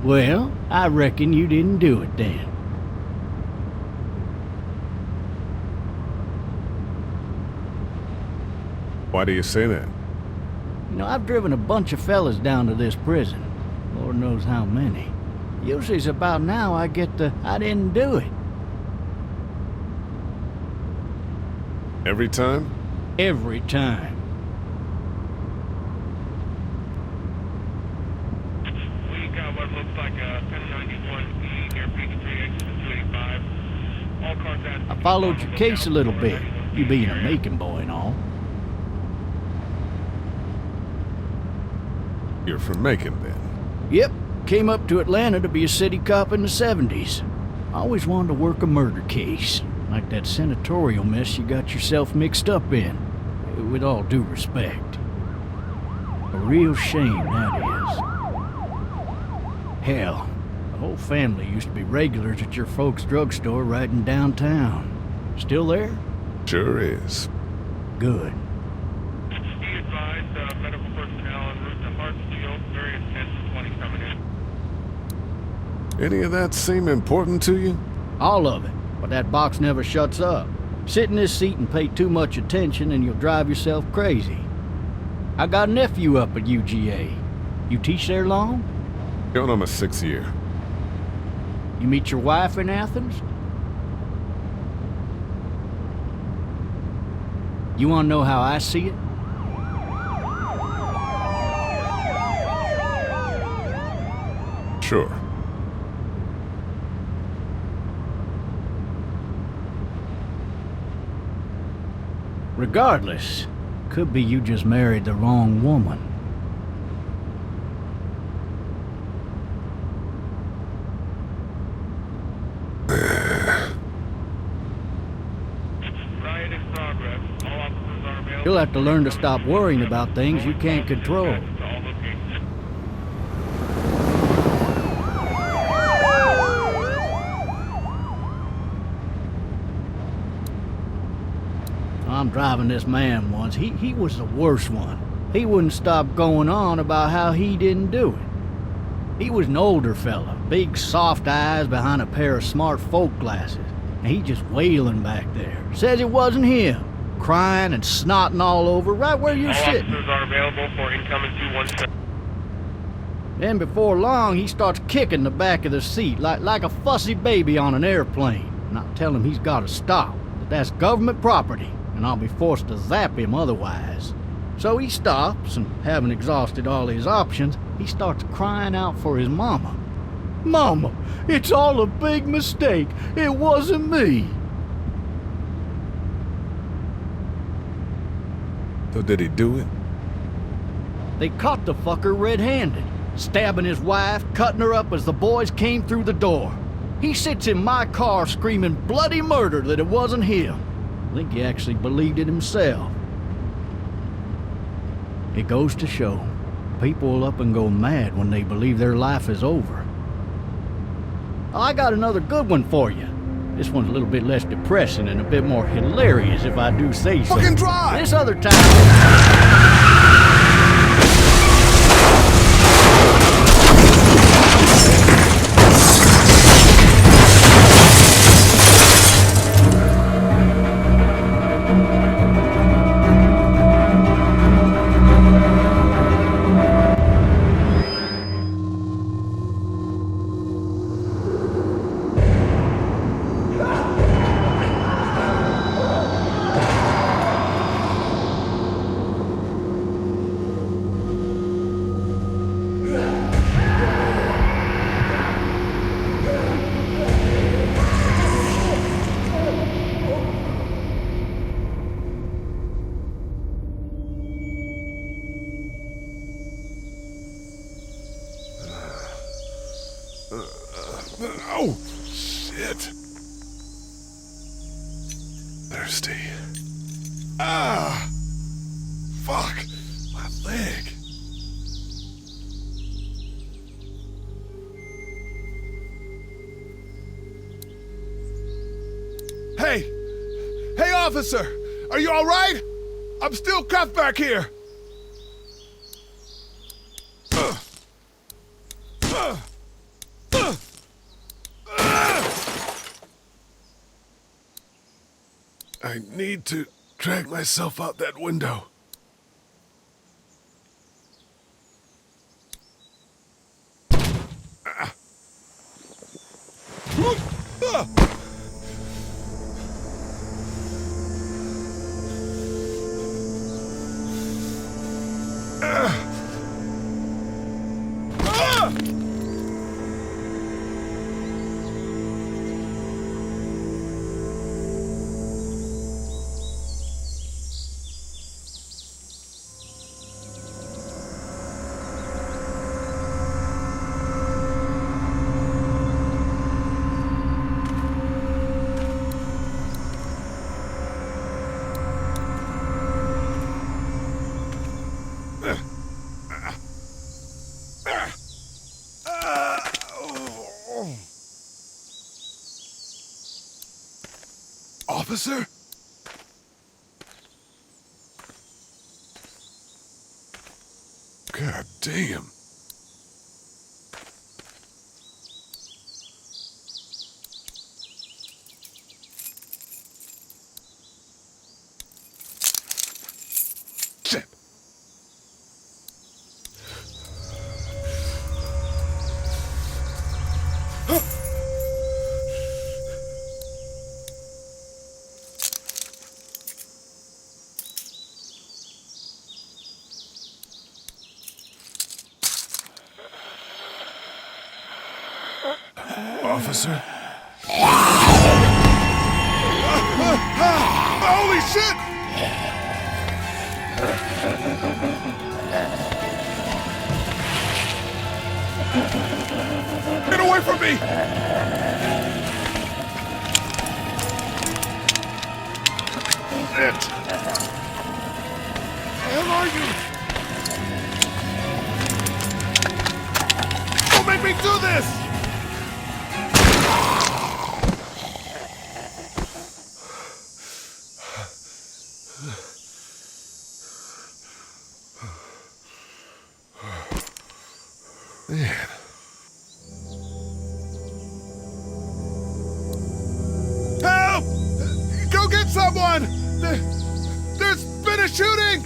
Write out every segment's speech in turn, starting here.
Well, I reckon you didn't do it then. Why do you say that? You know, I've driven a bunch of fellas down to this prison. Lord knows how many. Usually it's about now I get the, I didn't do it. Every time? Every time. We got what looks like a 1091E near Peachtree, exit 285. All cars at... I followed your case a little bit, you being a Macon boy and all. You're from Macon, then? Yep, came up to Atlanta to be a city cop in the 70s. I always wanted to work a murder case, like that senatorial mess you got yourself mixed up in. With all due respect. A real shame, that is. Hell, the whole family used to be regulars at your folks' drugstore right in downtown. Still there? Sure is. Good. Be advised, medical personnel en route to Hartsfield, very intense 20 coming in. Any of that seem important to you? All of it, but that box never shuts up. Sit in this seat and pay too much attention and you'll drive yourself crazy. I got a nephew up at UGA. You teach there long? Going on my 6th year. You meet your wife in Athens? You want to know how I see it? Sure. Regardless, could be you just married the wrong woman. Riot in progress. All officers are available. You'll have to learn to stop worrying about things you can't control. To all locations. I'm driving this man once. He was the worst one. He wouldn't stop going on about how he didn't do it. He was an older fella, big soft eyes behind a pair of smart folk glasses. And he just wailing back there. Says it wasn't him. Crying and snotting all over right where you're All sitting. officers are available for incoming 217. Then before long, he starts kicking the back of the seat like a fussy baby on an airplane. And I tell him he's got to stop, that that's government property, and I'll be forced to zap him otherwise. So he stops, and having exhausted all his options, he starts crying out for his mama. Mama, it's all a big mistake. It wasn't me. So did he do it? They caught the fucker red-handed, stabbing his wife, cutting her up as the boys came through the door. He sits in my car screaming bloody murder that it wasn't him. I think he actually believed it himself. It goes to show, people will up and go mad when they believe their life is over. I got another good one for you. This one's a little bit less depressing and a bit more hilarious, if I do say so. Fucking drive! This other time... Oh, shit. Thirsty. Ah! Fuck! My leg. Hey! Hey, officer! Are you all right? I'm still cuffed back here. I need to drag myself out that window. Officer? God damn. Shit. Officer? Holy shit! Get away from me! Shit! Where are you? Don't make me do this! Man. Help! Go get someone! There's been a shooting!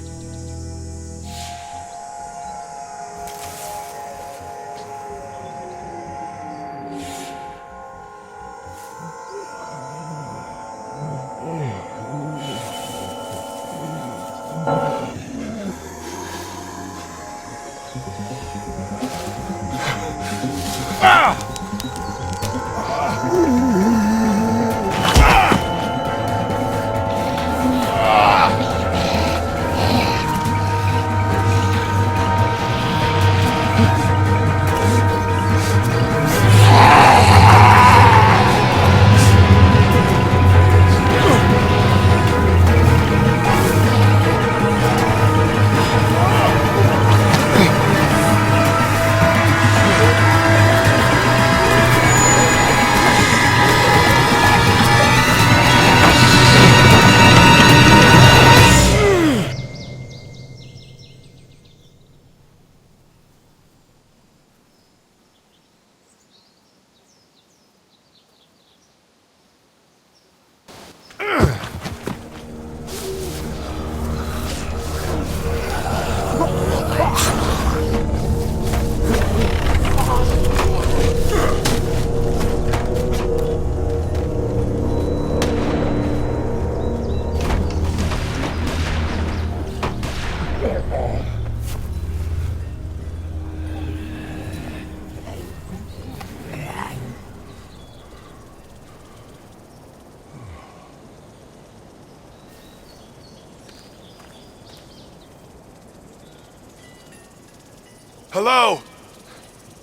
Hello?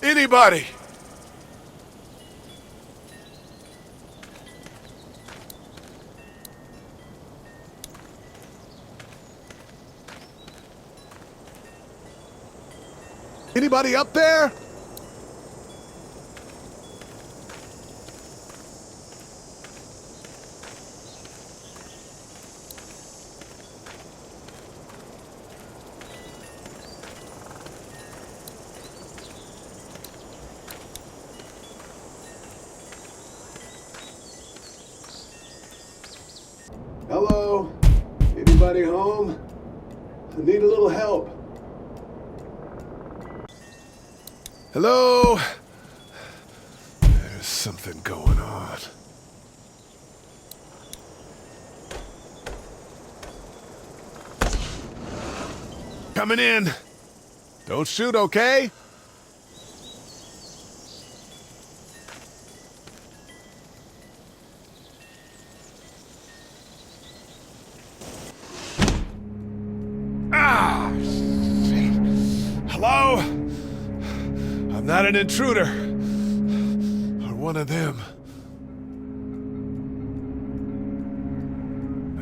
Anybody? Anybody up there? Hello? Anybody home? I need a little help. Hello? There's something going on. Coming in. Don't shoot, okay? Ah! Shit. Hello? I'm not an intruder. Or one of them.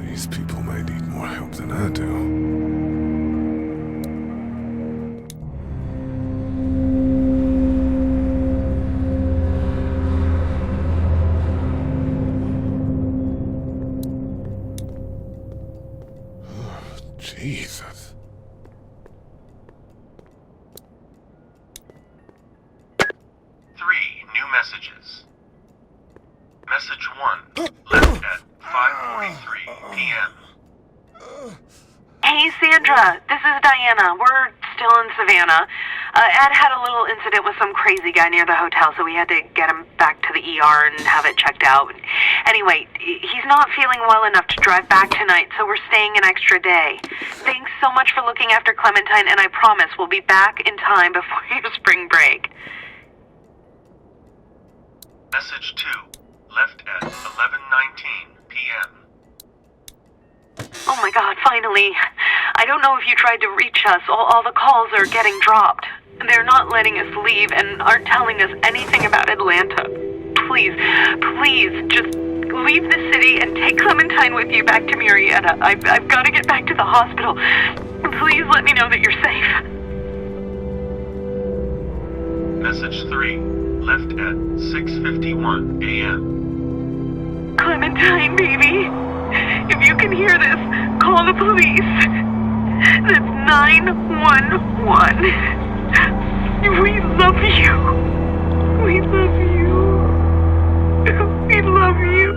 These people might need more help than I do. Jesus. 3 new messages. Message 1, left at 5:43 p.m. Hey, Sandra, this is Diana. We're still in Savannah. Ed had a little incident with some crazy guy near the hotel, so we had to get him back to the ER and have it checked out. Anyway, he's not feeling well enough to drive back tonight, so we're staying an extra day. Thanks so much for looking after Clementine, and I promise we'll be back in time before your spring break. Message 2, left at 11:19 p.m. Oh my God, finally. I don't know if you tried to reach us. All the calls are getting dropped. They're not letting us leave and aren't telling us anything about Atlanta. Please, just leave the city and take Clementine with you back to Murrieta. I've got to get back to the hospital. Please let me know that you're safe. Message 3, left at 6:51 a.m. Clementine, baby. If you can hear this, call the police. That's 911. We love you. We love you. We love you.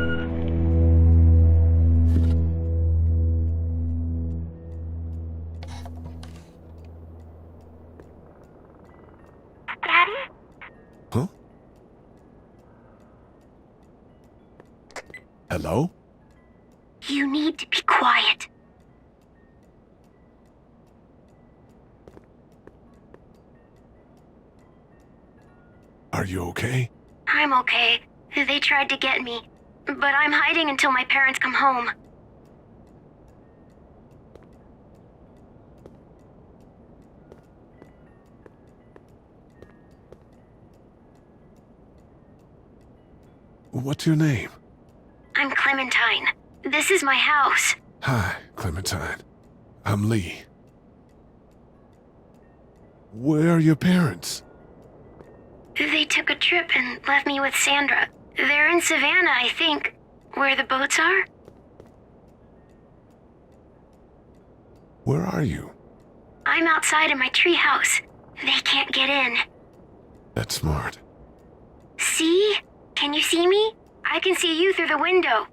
Daddy? Huh? Hello? You need to be quiet. Are you okay? I'm okay. They tried to get me, but I'm hiding until my parents come home. What's your name? I'm Clementine. This is my house. Hi, Clementine. I'm Lee. Where are your parents? They took a trip and left me with Sandra. They're in Savannah, I think. Where the boats are? Where are you? I'm outside in my treehouse. They can't get in. That's smart. See? Can you see me? I can see you through the window.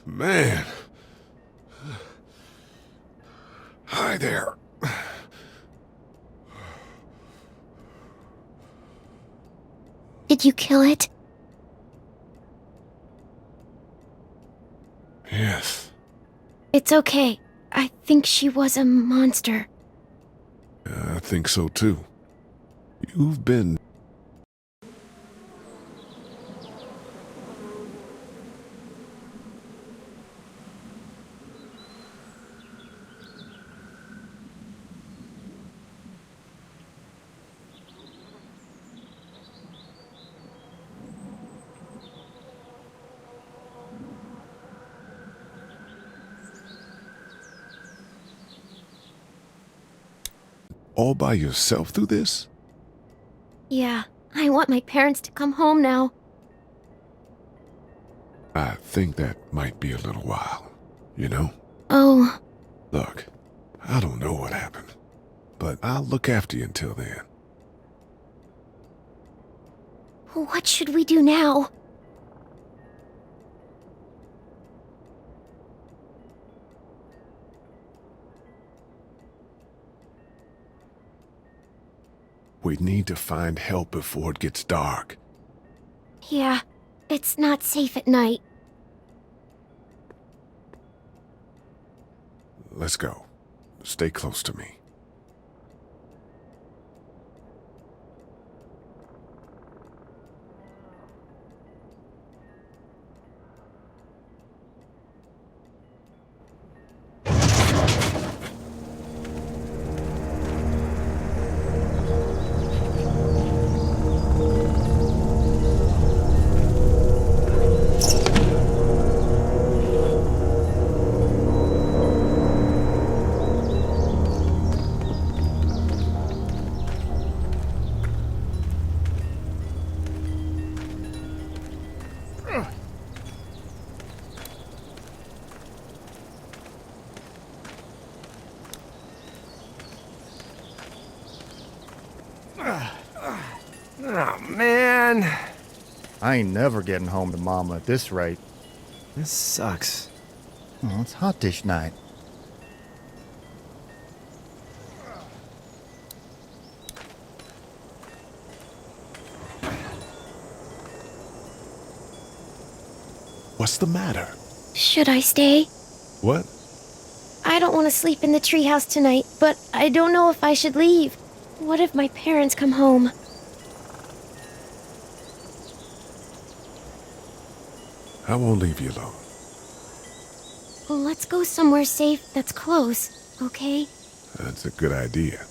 Man. Hi there. Did you kill it? It's okay. I think she was a monster. I think so too. You've been... all by yourself through this? Yeah, I want my parents to come home now. I think that might be a little while, you know? Oh, Look, I don't know what happened, but I'll look after you until then. what should we do now? We need to find help before it gets dark. Yeah, it's not safe at night. Let's go. Stay close to me. Oh, man. I ain't never getting home to Mama at this rate. This sucks. Oh, it's hot dish night. What's the matter? Should I stay? What? I don't want to sleep in the treehouse tonight, but I don't know if I should leave. What if my parents come home? I won't leave you alone. Let's go somewhere safe that's close, okay? That's a good idea.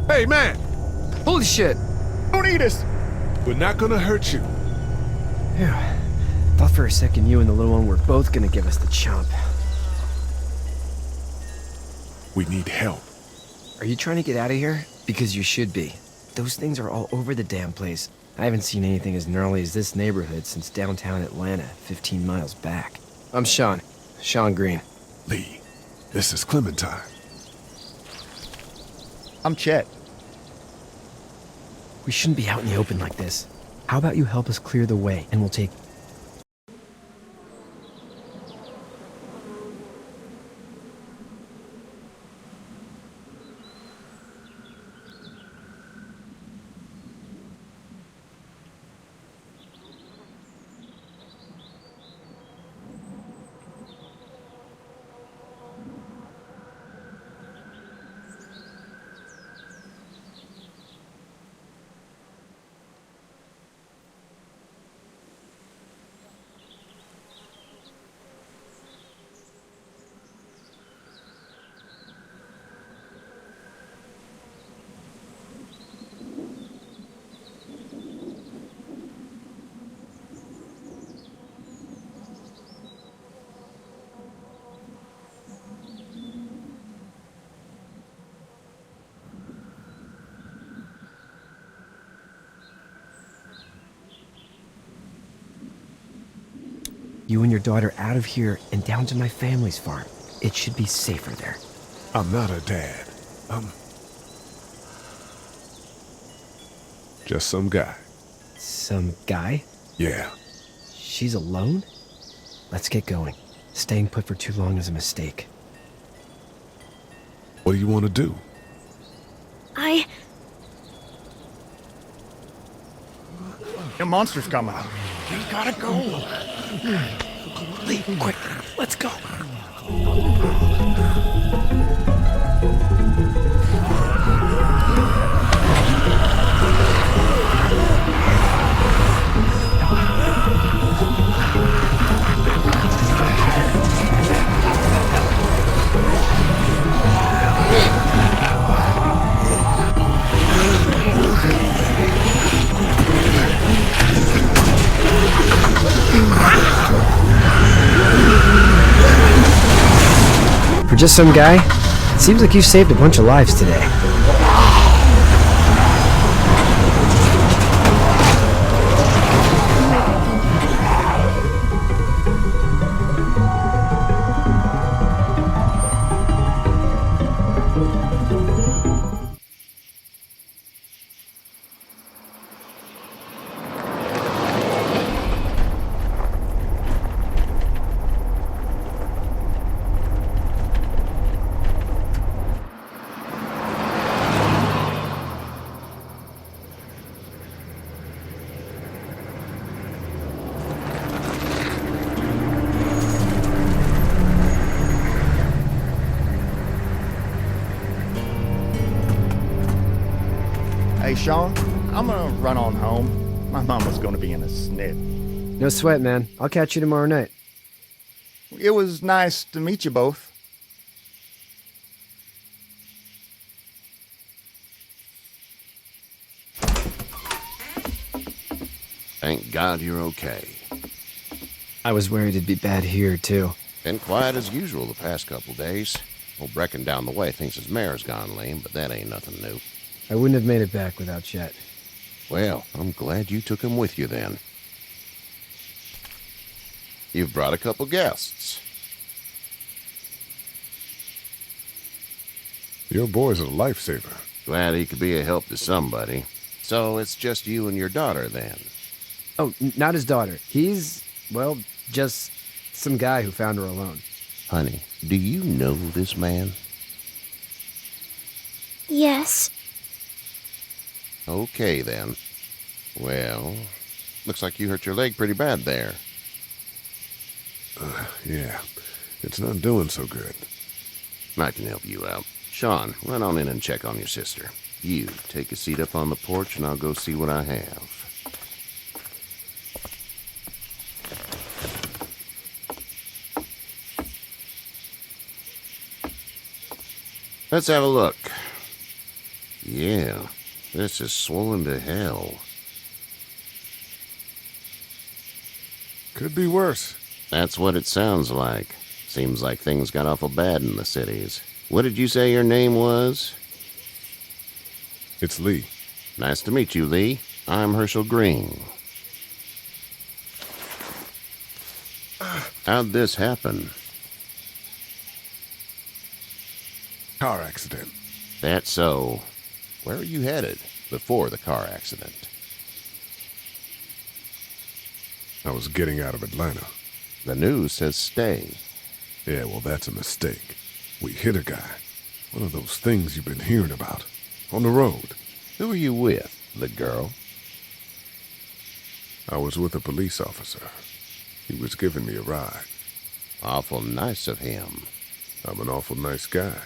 Hey, man! Holy shit! Don't eat us! We're not gonna hurt you. Yeah. Thought for a second you and the little one were both gonna give us the chomp. We need help. Are you trying to get out of here? Because you should be. Those things are all over the damn place. I haven't seen anything as gnarly as this neighborhood since downtown Atlanta, 15 miles back. I'm Sean. Sean Green. Lee, this is Clementine. I'm Chet. We shouldn't be out in the open like this. How about you help us clear the way, and we'll take... You and your daughter out of here and down to my family's farm. It should be safer there. I'm not her dad. I'm just some guy. Some guy? Yeah. She's alone? Let's get going. Staying put for too long is a mistake. What do you want to do? The monster's coming. We gotta go. Lee, quick, let's go. For just some guy, it seems like you've saved a bunch of lives today. Hey, Sean, I'm gonna run on home. My mama's gonna be in a snit. No sweat, man. I'll catch you tomorrow night. It was nice to meet you both. Thank God you're okay. I was worried it'd be bad here, too. Been quiet as usual the past couple days. Old Brecken down the way thinks his mare's gone lame, but that ain't nothing new. I wouldn't have made it back without Chet. Well, I'm glad you took him with you then. You've brought a couple guests. Your boy's a lifesaver. Glad he could be a help to somebody. So it's just you and your daughter then? Oh, not his daughter. He's, well, just some guy who found her alone. Honey, do you know this man? Yes. Okay, then. Well, looks like you hurt your leg pretty bad there. Yeah, it's not doing so good. I can help you out. Sean, run on in and check on your sister. You, take a seat up on the porch and I'll go see what I have. Let's have a look. Yeah, this is swollen to hell. Could be worse. That's what it sounds like. Seems like things got awful bad in the cities. What did you say your name was? It's Lee. Nice to meet you, Lee. I'm Herschel Green. How'd this happen? Car accident. That's so. Where are you headed before the car accident? I was getting out of Atlanta. The news says stay. Yeah, well, that's a mistake. We hit a guy. One of those things you've been hearing about. On the road. Who are you with? The girl? I was with a police officer. He was giving me a ride. Awful nice of him. I'm an awful nice guy.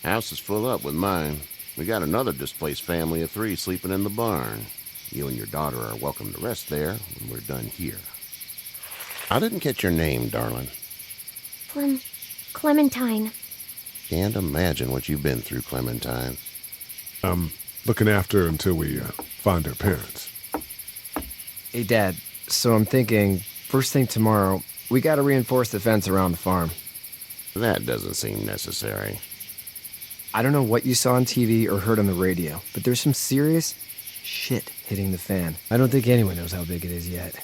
House is full up with mine. We got another displaced family of 3 sleeping in the barn. You and your daughter are welcome to rest there when we're done here. I didn't catch your name, darling. Clementine. Can't imagine what you've been through, Clementine. I'm looking after her until we find her parents. Hey, Dad, so I'm thinking, first thing tomorrow, we gotta reinforce the fence around the farm. That doesn't seem necessary. I don't know what you saw on TV or heard on the radio, but there's some serious shit hitting the fan. I don't think anyone knows how big it is yet.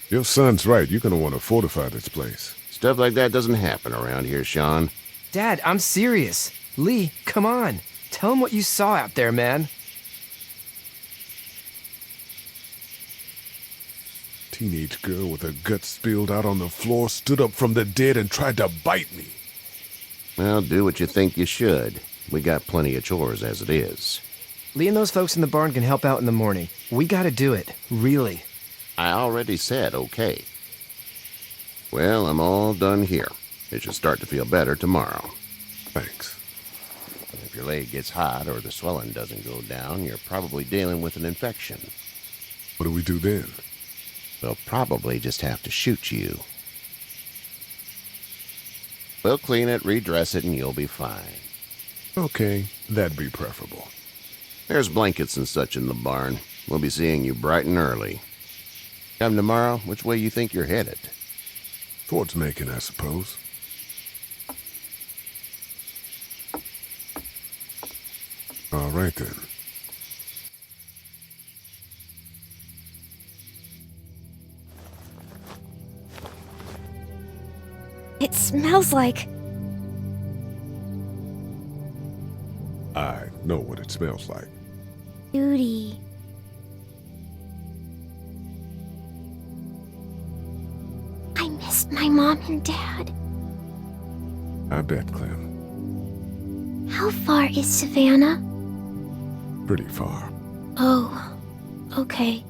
Your son's right. You're gonna want to fortify this place. Stuff like that doesn't happen around here, Sean. Dad, I'm serious. Lee, come on. Tell him what you saw out there, man. Teenage girl with her guts spilled out on the floor stood up from the dead and tried to bite me. Well, do what you think you should. We got plenty of chores as it is. Lee and those folks in the barn can help out in the morning. We gotta do it. Really. I already said okay. Well, I'm all done here. It should start to feel better tomorrow. Thanks. If your leg gets hot or the swelling doesn't go down, you're probably dealing with an infection. What do we do then? They'll probably just have to shoot you. We'll clean it, redress it, and you'll be fine. Okay, that'd be preferable. There's blankets and such in the barn. We'll be seeing you bright and early. Come tomorrow, which way you think you're headed? Towards Macon, I suppose. All right, then. It smells like... I know what it smells like. Duty. I missed my mom and dad. I bet, Clem. How far is Savannah? Pretty far. Oh, okay.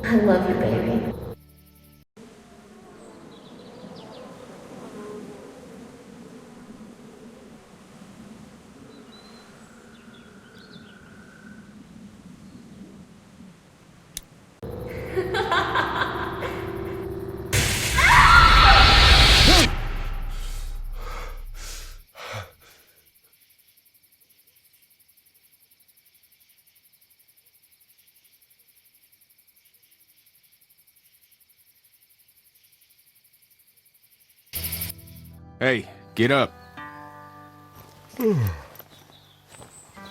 I love you, baby. Hey, get up.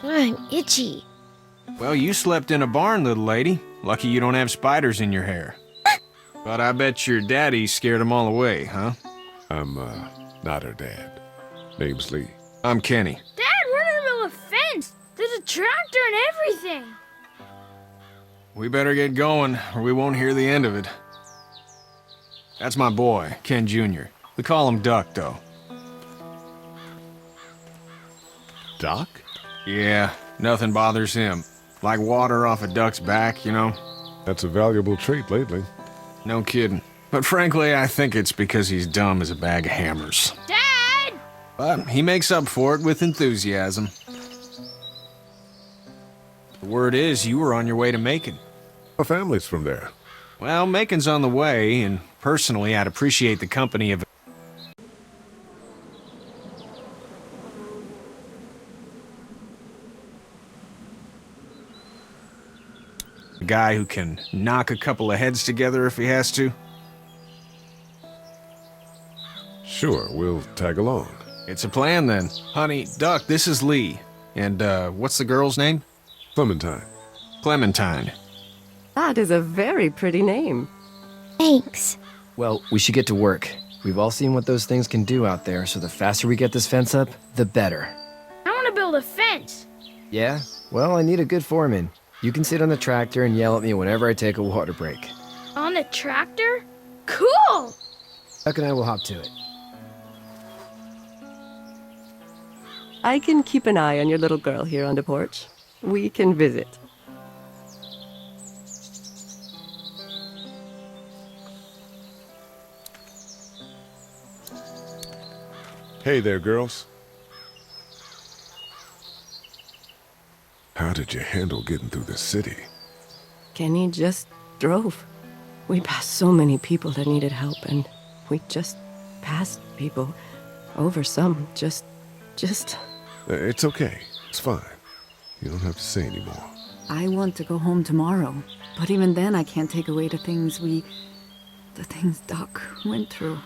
I'm itchy. Well, you slept in a barn, little lady. Lucky you don't have spiders in your hair. But I bet your daddy scared them all away, huh? I'm, not her dad. Name's Lee. I'm Kenny. Dad, we're in the middle of a fence. There's a tractor and everything. We better get going, or we won't hear the end of it. That's my boy, Ken Jr. We call him Duck, though. Doc? Yeah, nothing bothers him. Like water off a duck's back, you know? That's a valuable trait lately. No kidding. But frankly, I think it's because he's dumb as a bag of hammers. Dad! But he makes up for it with enthusiasm. The word is you were on your way to Macon. Our family's from there. Well, Macon's on the way, and personally, I'd appreciate the company of a guy who can knock a couple of heads together if he has to. Sure, we'll tag along. It's a plan, then. Honey, Duck, this is Lee. And, what's the girl's name? Clementine. Clementine. That is a very pretty name. Thanks. Well, we should get to work. We've all seen what those things can do out there, so the faster we get this fence up, the better. I want to build a fence. Yeah? Well, I need a good foreman. You can sit on the tractor and yell at me whenever I take a water break. On the tractor? Cool! Duck and I will hop to it. I can keep an eye on your little girl here on the porch. We can visit. Hey there, girls. How did you handle getting through the city? Kenny just drove. We passed so many people that needed help, and we just passed people. Over some, just... It's okay. It's fine. You don't have to say anymore. I want to go home tomorrow, but even then I can't take away the things Doc went through.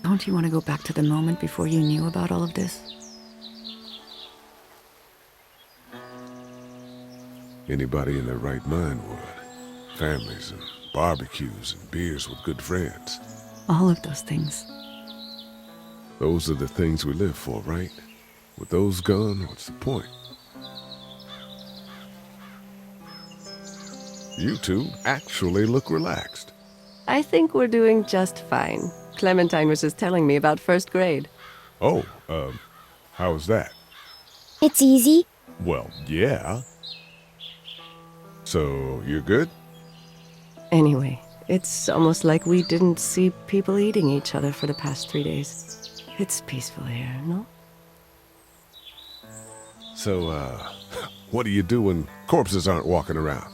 Don't you want to go back to the moment before you knew about all of this? Anybody in their right mind would. Families and barbecues and beers with good friends. All of those things. Those are the things we live for, right? With those gone, what's the point? You two actually look relaxed. I think we're doing just fine. Clementine was just telling me about first grade. Oh, how was that? It's easy. Well, yeah. So, you're good? Anyway, it's almost like we didn't see people eating each other for the past 3 days. It's peaceful here, no? So, what do you do when corpses aren't walking around?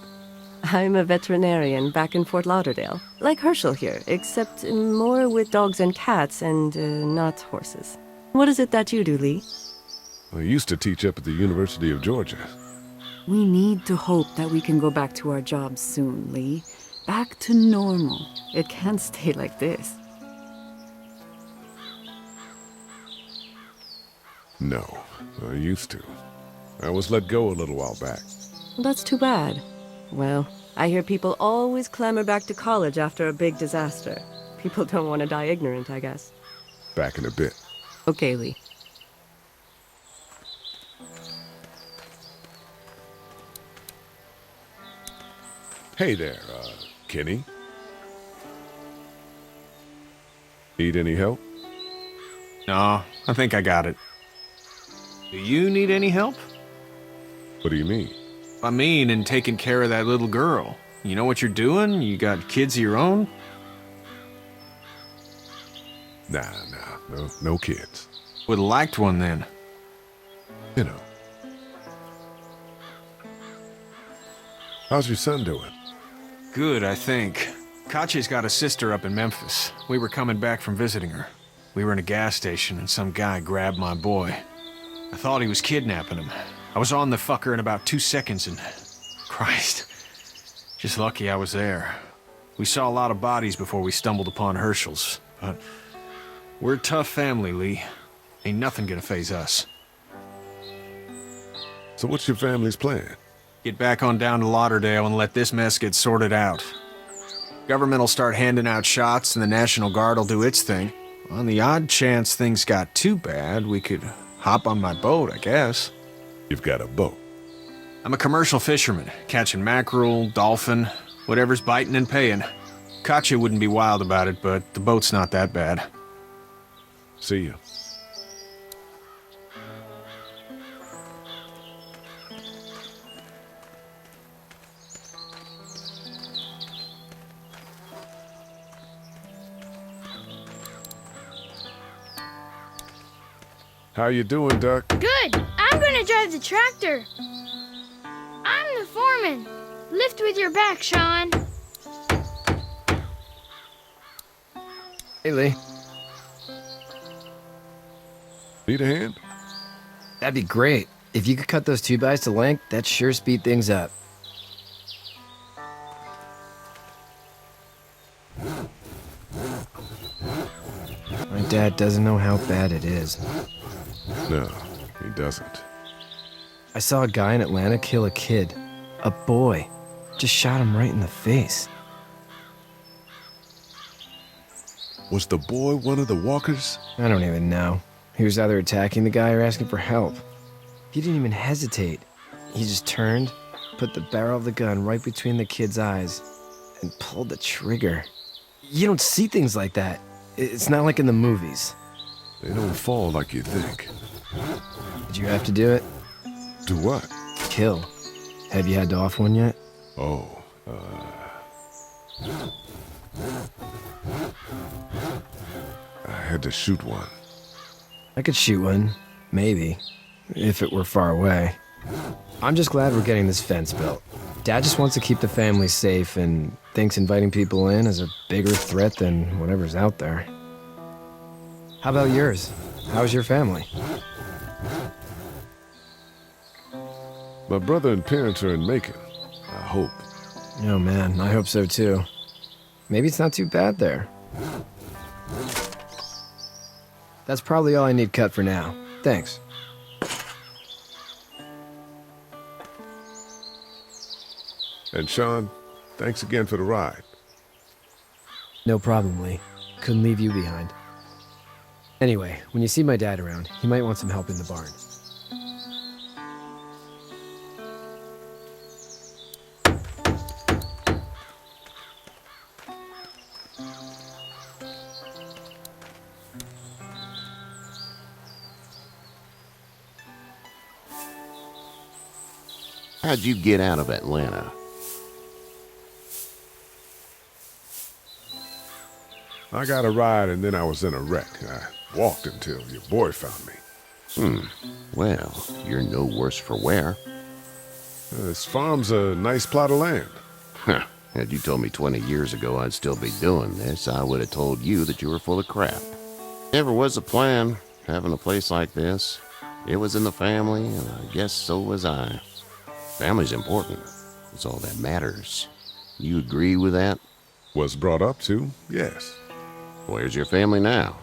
I'm a veterinarian back in Fort Lauderdale. Like Herschel here, except more with dogs and cats and not horses. What is it that you do, Lee? I used to teach up at the University of Georgia. We need to hope that we can go back to our jobs soon, Lee. Back to normal. It can't stay like this. No, I used to. I was let go a little while back. That's too bad. Well, I hear people always clamor back to college after a big disaster. People don't want to die ignorant, I guess. Back in a bit. Okay, Lee. Hey there, Kenny. Need any help? No, I think I got it. Do you need any help? What do you mean? I mean, in taking care of that little girl. You know what you're doing? You got kids of your own? Nah, no kids. Would've liked one then. You know. How's your son doing? Good, I think. Katya's got a sister up in Memphis. We were coming back from visiting her. We were in a gas station and some guy grabbed my boy. I thought he was kidnapping him. I was on the fucker in about 2 seconds and... Christ. Just lucky I was there. We saw a lot of bodies before we stumbled upon Herschel's, but... We're a tough family, Lee. Ain't nothing gonna faze us. So what's your family's plan? Get back on down to Lauderdale and let this mess get sorted out. Government will start handing out shots and the National Guard will do its thing. On the odd chance things got too bad, we could hop on my boat, I guess. You've got a boat? I'm a commercial fisherman, catching mackerel, dolphin, whatever's biting and paying. Katya wouldn't be wild about it, but the boat's not that bad. See you. How you doing, Duck? Good. I'm gonna drive the tractor. I'm the foreman. Lift with your back, Sean. Hey, Lee. Need a hand? That'd be great. If you could cut those 2x to length, that'd sure speed things up. My dad doesn't know how bad it is. No, he doesn't. I saw a guy in Atlanta kill a kid. A boy. Just shot him right in the face. Was the boy one of the walkers? I don't even know. He was either attacking the guy or asking for help. He didn't even hesitate. He just turned, put the barrel of the gun right between the kid's eyes, and pulled the trigger. You don't see things like that. It's not like in the movies. They don't fall like you think. Did you have to do it? Do what? Kill. Have you had to off one yet? Oh, I had to shoot one. I could shoot one. Maybe. If it were far away. I'm just glad we're getting this fence built. Dad just wants to keep the family safe and thinks inviting people in is a bigger threat than whatever's out there. How about yours? How's your family? My brother and parents are in Macon. I hope. Oh man, I hope so too. Maybe it's not too bad there. That's probably all I need cut for now. Thanks. And Sean, thanks again for the ride. No problem, Lee. Couldn't leave you behind. Anyway, when you see my dad around, he might want some help in the barn. How'd you get out of Atlanta? I got a ride and then I was in a wreck. I walked until your boy found me. Well, you're no worse for wear. This farm's a nice plot of land. Huh. Had you told me 20 years ago I'd still be doing this, I would have told you that you were full of crap. Never was a plan, having a place like this. It was in the family, and I guess so was I. Family's important. It's all that matters. You agree with that? Was brought up to, yes. Where's your family now?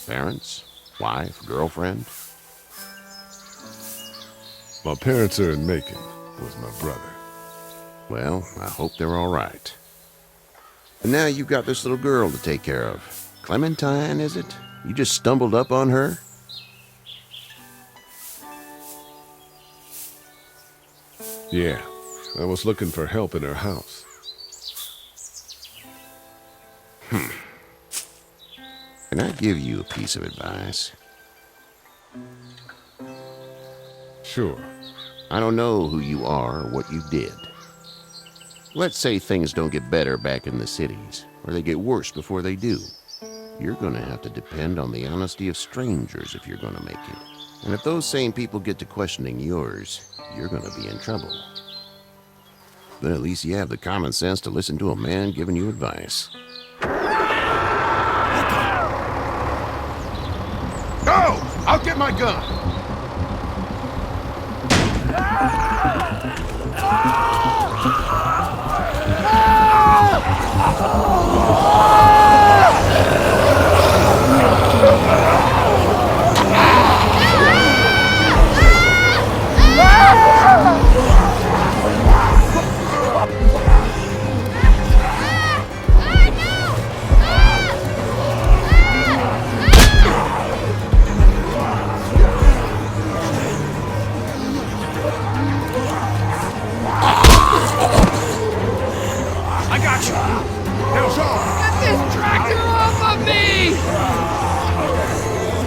Parents? Wife? Girlfriend? My parents are in Macon, was my brother. Well, I hope they're all right. And now you've got this little girl to take care of. Clementine, is it? You just stumbled up on her? Yeah, I was looking for help in her house. Can I give you a piece of advice? Sure. I don't know who you are or what you did. Let's say things don't get better back in the cities, or they get worse before they do. You're gonna have to depend on the honesty of strangers if you're gonna make it. And if those same people get to questioning yours, you're gonna be in trouble. But at least you have the common sense to listen to a man giving you advice. No! I'll get my gun! I got you! Now, Sean! Get this tractor off of me!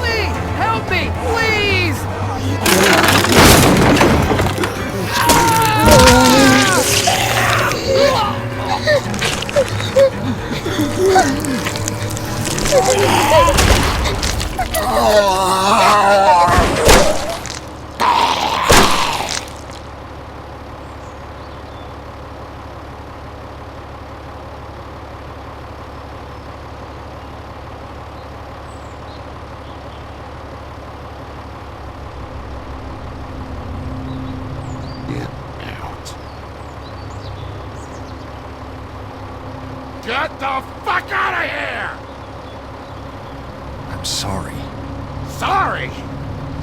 Please, help me, please! Get the fuck out of here! I'm sorry. Sorry?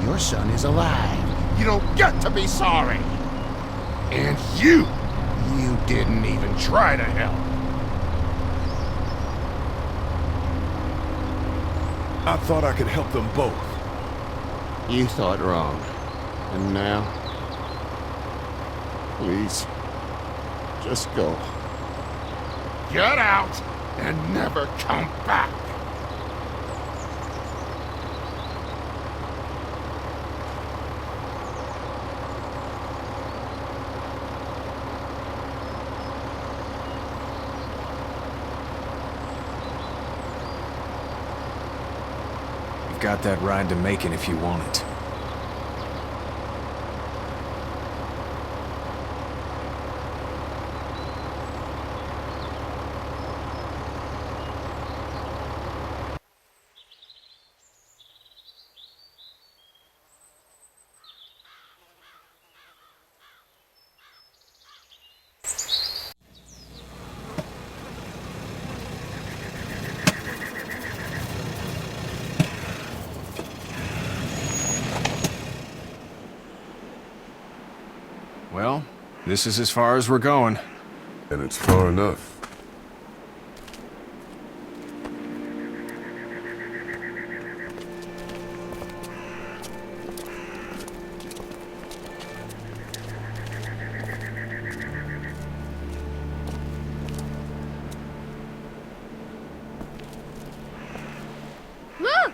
Your son is alive. You don't get to be sorry. And you didn't even try to help. I thought I could help them both. You thought wrong. And now? Please, just go. Get out and never come back. You've got that ride to Macon if you want it. Well, this is as far as we're going. And it's far enough. Look!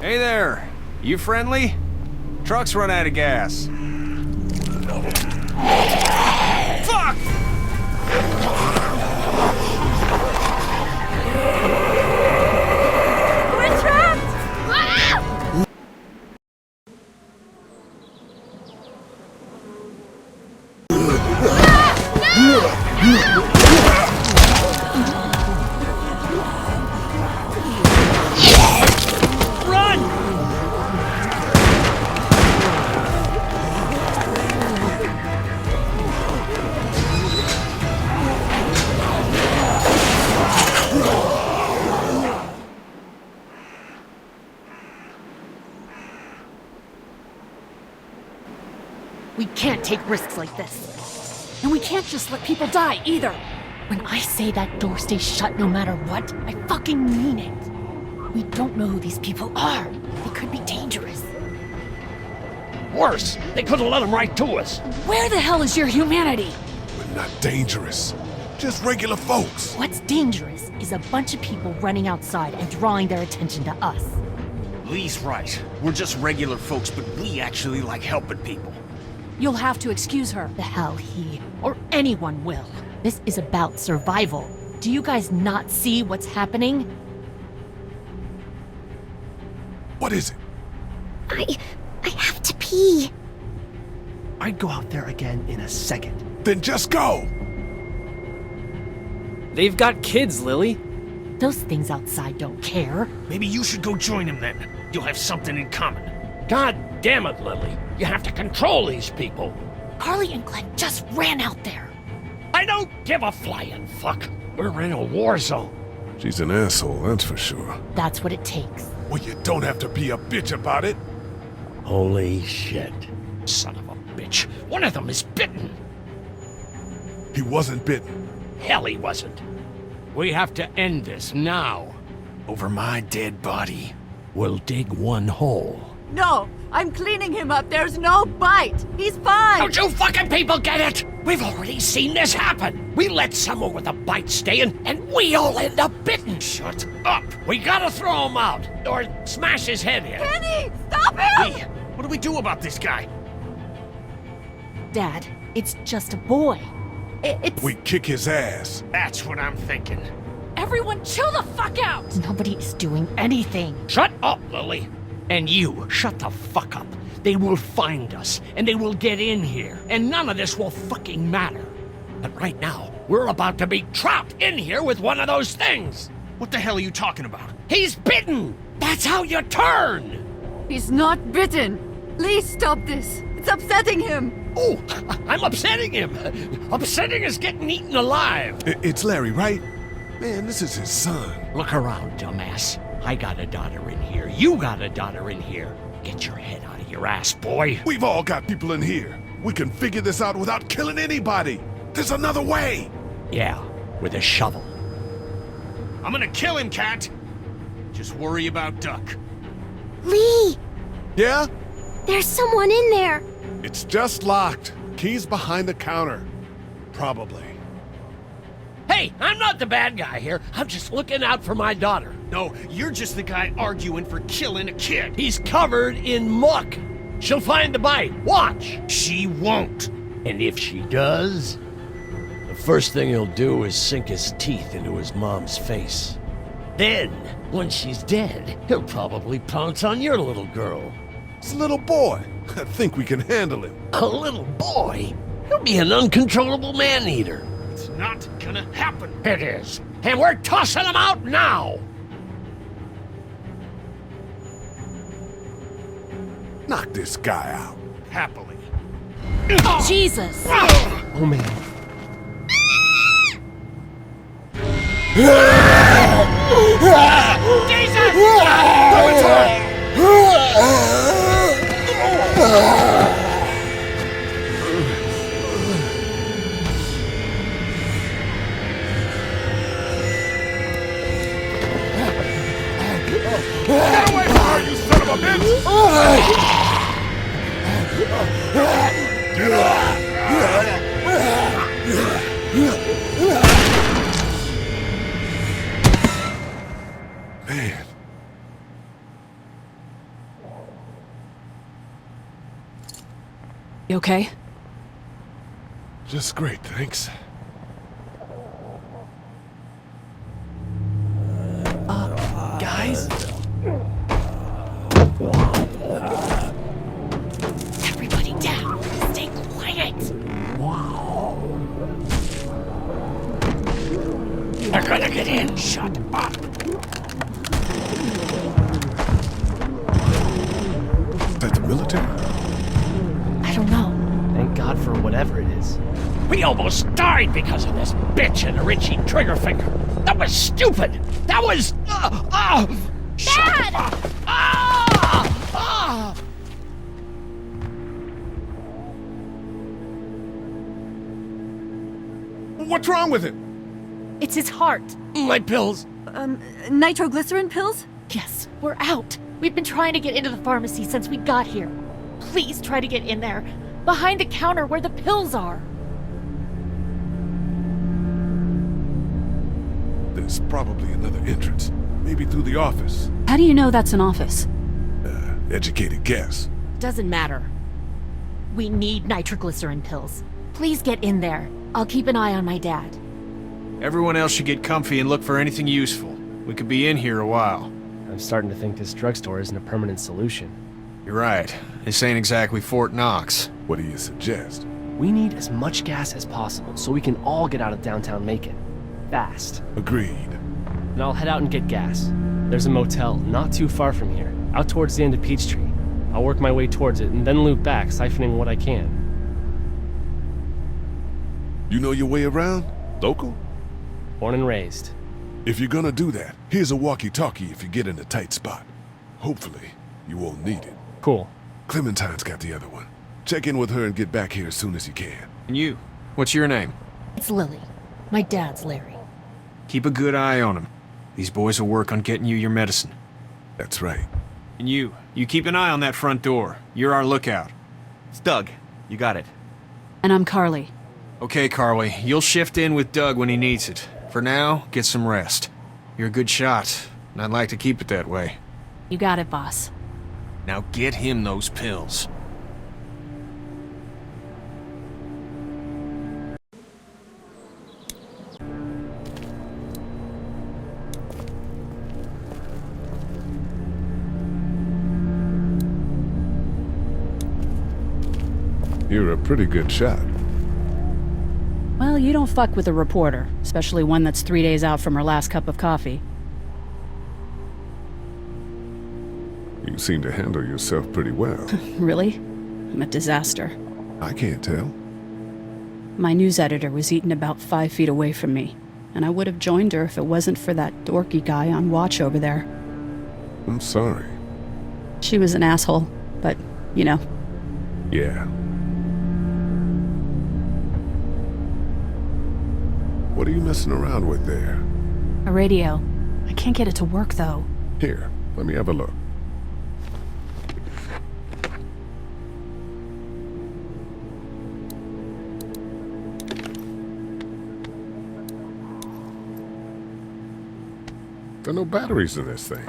Hey there! You friendly? Truck's run out of gas. Fuck! We're trapped! We can't take risks like this. And we can't just let people die, either. When I say that door stays shut no matter what, I fucking mean it. We don't know who these people are. They could be dangerous. Worse, they could have let them right to us. Where the hell is your humanity? We're not dangerous. Just regular folks. What's dangerous is a bunch of people running outside and drawing their attention to us. Lee's right. We're just regular folks, but we actually like helping people. You'll have to excuse her. The hell he or anyone will. This is about survival. Do you guys not see what's happening? What is it? I have to pee. I'd go out there again in a second. Then just go! They've got kids, Lily. Those things outside don't care. Maybe you should go join them then. You'll have something in common. God damn it, Lily. You have to control these people. Carly and Glenn just ran out there. I don't give a flying fuck. We're in a war zone. She's an asshole, that's for sure. That's what it takes. Well, you don't have to be a bitch about it. Holy shit. Son of a bitch. One of them is bitten. He wasn't bitten. Hell, he wasn't. We have to end this now. Over my dead body. We'll dig one hole. No, I'm cleaning him up. There's no bite. He's fine. Don't you fucking people get it? We've already seen this happen. We let someone with a bite stay in, and we all end up bitten. Shut up. We gotta throw him out, or smash his head in. Kenny, stop him! Lee, what do we do about this guy? Dad, it's just a boy. It's... We kick his ass. That's what I'm thinking. Everyone chill the fuck out! Nobody is doing anything. Shut up, Lily. And you, shut the fuck up. They will find us, and they will get in here, and none of this will fucking matter. But right now, we're about to be trapped in here with one of those things. What the hell are you talking about? He's bitten! That's how you turn! He's not bitten. Lee, stop this. It's upsetting him. Oh, I'm upsetting him. Upsetting is getting eaten alive. It's Larry, right? Man, this is his son. Look around, dumbass. I got a daughter in here. You got a daughter in here. Get your head out of your ass, boy. We've all got people in here. We can figure this out without killing anybody. There's another way. Yeah, with a shovel. I'm gonna kill him, Cat. Just worry about Duck. Lee! Yeah? There's someone in there. It's just locked. Key's behind the counter. Probably. Hey, I'm not the bad guy here. I'm just looking out for my daughter. No, you're just the guy arguing for killing a kid. He's covered in muck. She'll find the bite. Watch. She won't. And if she does, the first thing he'll do is sink his teeth into his mom's face. Then, when she's dead, he'll probably pounce on your little girl. It's a little boy. I think we can handle him. A little boy? He'll be an uncontrollable man-eater. It's not gonna happen. It is. And we're tossing him out now. Knock this guy out. Happily. Jesus! Oh, man. Get away from her, you son of a bitch! Man. You okay? Just great, thanks. Guys? Everybody down! Stay quiet! They're gonna get in. Shut up. Is that the military? I don't know. Thank God for whatever it is. We almost died because of this bitch and the Richie Triggerfinger. That was stupid. That was... Dad! What's wrong with it? It's his heart. My pills. Nitroglycerin pills? Yes, we're out. We've been trying to get into the pharmacy since we got here. Please try to get in there. Behind the counter where the pills are. There's probably another entrance. Maybe through the office. How do you know that's an office? Educated guess. Doesn't matter. We need nitroglycerin pills. Please get in there. I'll keep an eye on my dad. Everyone else should get comfy and look for anything useful. We could be in here a while. I'm starting to think this drugstore isn't a permanent solution. You're right. This ain't exactly Fort Knox. What do you suggest? We need as much gas as possible so we can all get out of downtown Macon. Fast. Agreed. And I'll head out and get gas. There's a motel not too far from here, out towards the end of Peachtree. I'll work my way towards it and then loop back, siphoning what I can. You know your way around? Local? Born and raised. If you're gonna do that, here's a walkie-talkie if you get in a tight spot. Hopefully, you won't need it. Cool. Clementine's got the other one. Check in with her and get back here as soon as you can. And you? What's your name? It's Lily. My dad's Larry. Keep a good eye on him. These boys will work on getting you your medicine. That's right. And you keep an eye on that front door. You're our lookout. It's Doug. You got it. And I'm Carly. Okay, Carly. You'll shift in with Doug when he needs it. For now, get some rest. You're a good shot, and I'd like to keep it that way. You got it, boss. Now get him those pills. You're a pretty good shot. Well, you don't fuck with a reporter, especially one that's 3 days out from her last cup of coffee. You seem to handle yourself pretty well. Really? I'm a disaster. I can't tell. My news editor was eaten about 5 feet away from me, and I would have joined her if it wasn't for that dorky guy on watch over there. I'm sorry. She was an asshole, but, you know. Yeah. What are you messing around with there? A radio. I can't get it to work, though. Here, let me have a look. There are no batteries in this thing.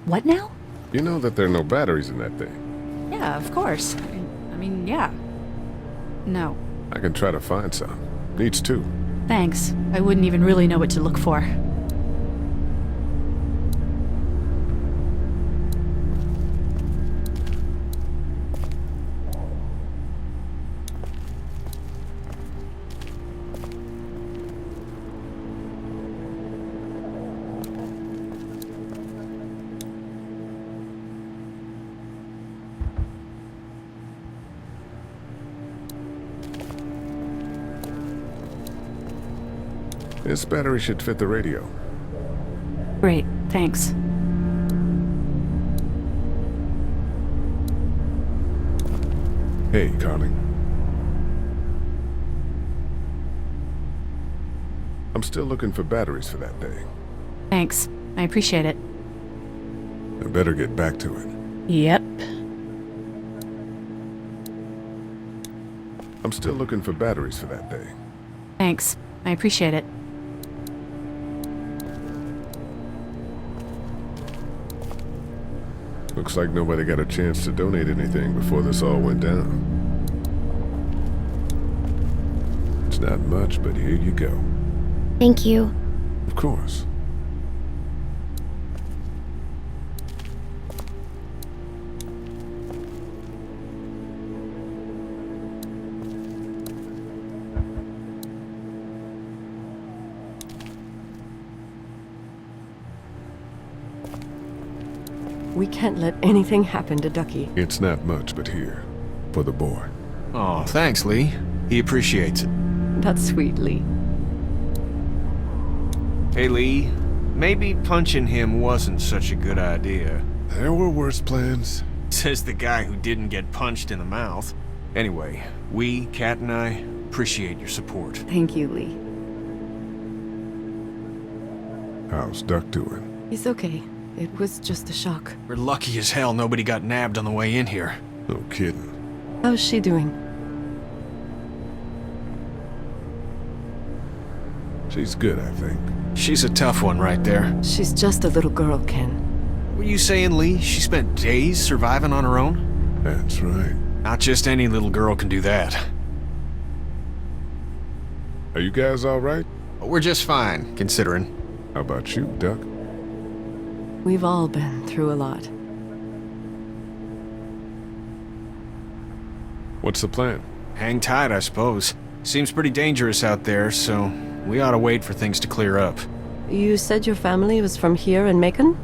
What now? You know that there are no batteries in that thing. Yeah, of course. I mean, yeah. No. I can try to find some. Needs two. Thanks. I wouldn't even really know what to look for. This battery should fit the radio. Great, thanks. Hey, Carly. I'm still looking for batteries for that thing. Thanks. I appreciate it. I better get back to it. Yep. I'm still looking for batteries for that thing. Thanks. I appreciate it. Looks like nobody got a chance to donate anything before this all went down. not much, but here you go. Thank you. Of course. We can't let anything happen to Ducky. It's not much, but here. For the boy. Oh, thanks, Lee. He appreciates it. That's sweet, Lee. Hey, Lee. Maybe punching him wasn't such a good idea. There were worse plans. Says the guy who didn't get punched in the mouth. Anyway, we, Kat and I, appreciate your support. Thank you, Lee. How's Duck doing? He's okay. It was just a shock. We're lucky as hell nobody got nabbed on the way in here. No kidding. How's she doing? She's good, I think. She's a tough one right there. She's just a little girl, Ken. Were you saying, Lee, she spent days surviving on her own? That's right. Not just any little girl can do that. Are you guys all right? We're just fine, considering. How about you, Duck? We've all been through a lot. What's the plan? Hang tight, I suppose. Seems pretty dangerous out there, so we ought to wait for things to clear up. You said your family was from here in Macon?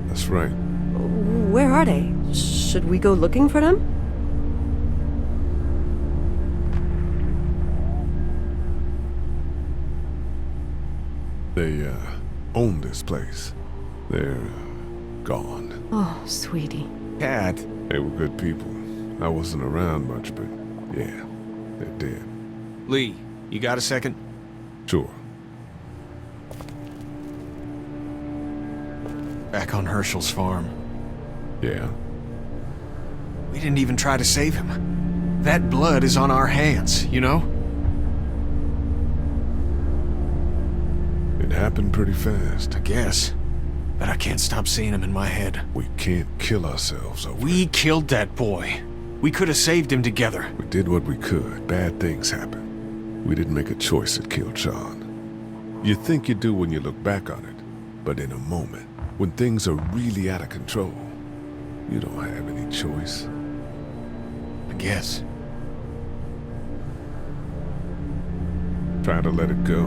That's right. Where are they? Should we go looking for them? They, own this place. They're, gone. Oh, sweetie. Kat. They were good people. I wasn't around much, but yeah, they're dead. Lee, you got a second? Sure. Back on Herschel's farm. Yeah? We didn't even try to save him. That blood is on our hands, you know? It happened pretty fast. I guess. But I can't stop seeing him in my head. We can't kill ourselves over We killed that boy. We could have saved him together. We did what we could. Bad things happen. We didn't make a choice that killed Sean. You think you do when you look back on it. But in a moment, when things are really out of control, you don't have any choice. I guess. Try to let it go.